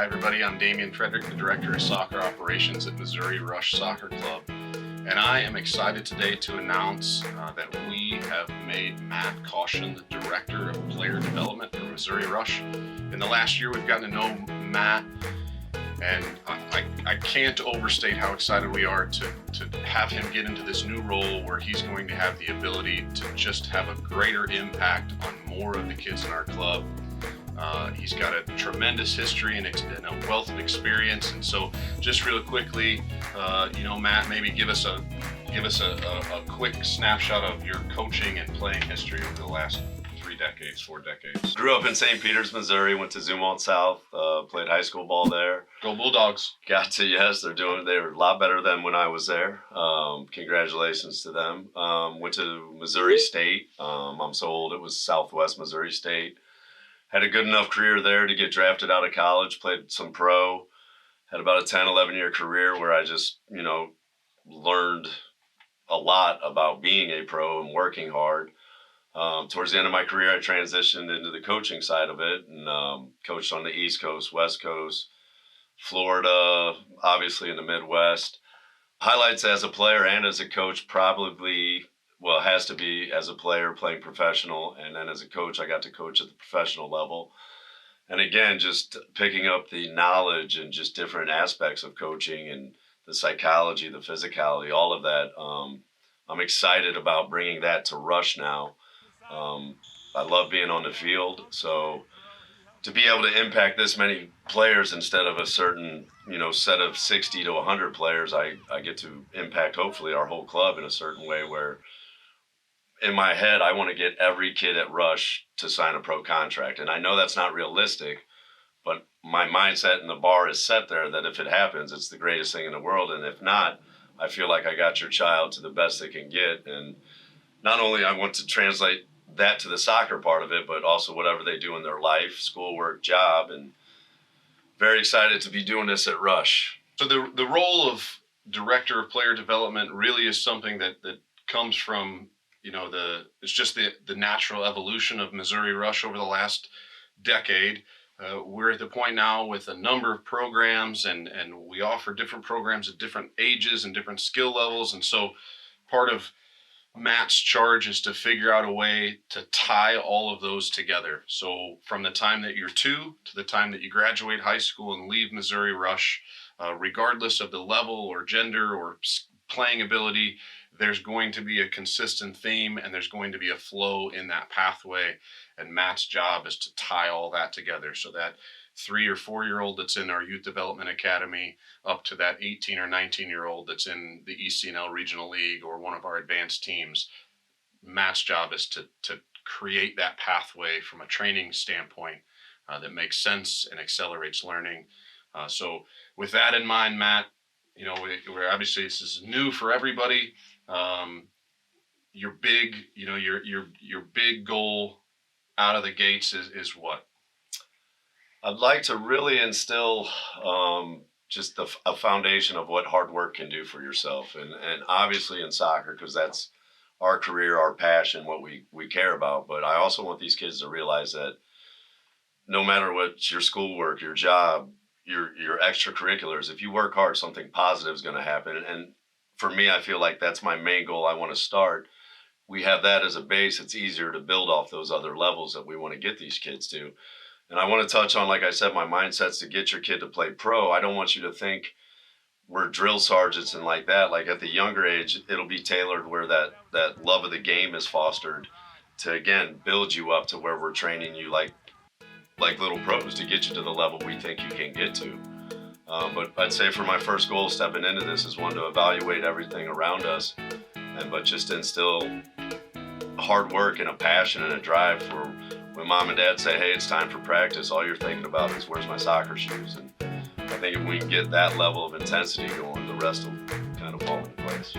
Hi everybody, I'm Damian Frederick, the Director of Soccer Operations at Missouri Rush Soccer Club. And I am excited today to announce that we have made Matt Caution the Director of Player Development for Missouri Rush. In the last year, we've gotten to know Matt, and I can't overstate how excited we are to have him get into this new role where he's going to have the ability to just have a greater impact on more of the kids in our club. He's got a tremendous history and a wealth of experience, and so just real quickly, Matt, maybe give us a quick snapshot of your coaching and playing history over the last 4 decades. Grew up in St. Peters, Missouri. Went to Zumwalt South. Played high school ball there. Go Bulldogs! They were a lot better than when I was there. Congratulations to them. Went to Missouri State. I'm so old. It was Southwest Missouri State. Had a good enough career there to get drafted out of college, played some pro, had about a 10, 11-year career where I just, learned a lot about being a pro and working hard. Towards the end of my career, I transitioned into the coaching side of it and coached on the East Coast, West Coast, Florida, obviously in the Midwest. Highlights as a player and as a coach has to be as a player playing professional, and then as a coach, I got to coach at the professional level. And again, just picking up the knowledge and just different aspects of coaching and the psychology, the physicality, all of that. I'm excited about bringing that to Rush now. I love being on the field, so to be able to impact this many players instead of a certain, set of 60 to 100 players, I get to impact hopefully our whole club in a certain way where in my head, I want to get every kid at Rush to sign a pro contract. And I know that's not realistic, but my mindset and the bar is set there that if it happens, it's the greatest thing in the world. And if not, I feel like I got your child to the best they can get. And not only I want to translate that to the soccer part of it, but also whatever they do in their life, schoolwork, job, and very excited to be doing this at Rush. So the role of Director of Player Development really is something that comes from it's just the natural evolution of Missouri Rush over the last decade. We're at the point now with a number of programs, and we offer different programs at different ages and different skill levels. And so part of Matt's charge is to figure out a way to tie all of those together. So from the time that you're 2 to the time that you graduate high school and leave Missouri Rush, regardless of the level or gender or playing ability, there's going to be a consistent theme and there's going to be a flow in that pathway. And Matt's job is to tie all that together so that 3 or 4-year-old that's in our Youth Development Academy up to that 18 or 19-year-old that's in the ECNL Regional League or one of our advanced teams. Matt's job is to create that pathway from a training standpoint that makes sense and accelerates learning. So with that in mind, Matt, we're obviously this is new for everybody. Your big goal out of the gates is what? I'd like to really instill just a foundation of what hard work can do for yourself. And obviously in soccer, because that's our career, our passion, what we care about. But I also want these kids to realize that no matter what your schoolwork, your job, your extracurriculars, if you work hard, something positive is going to happen. And for me, I feel like that's my main goal I want to start. We have that as a base. It's easier to build off those other levels that we want to get these kids to. And I want to touch on, like I said, my mindset's to get your kid to play pro. I don't want you to think we're drill sergeants and like that. Like at the younger age, it'll be tailored where that love of the game is fostered to, again, build you up to where we're training you like little pros to get you to the level we think you can get to. But I'd say for my first goal stepping into this is one to evaluate everything around us, but just instill hard work and a passion and a drive for when mom and dad say, hey, it's time for practice, all you're thinking about is where's my soccer shoes? And I think if we can get that level of intensity going, the rest will kind of fall into place.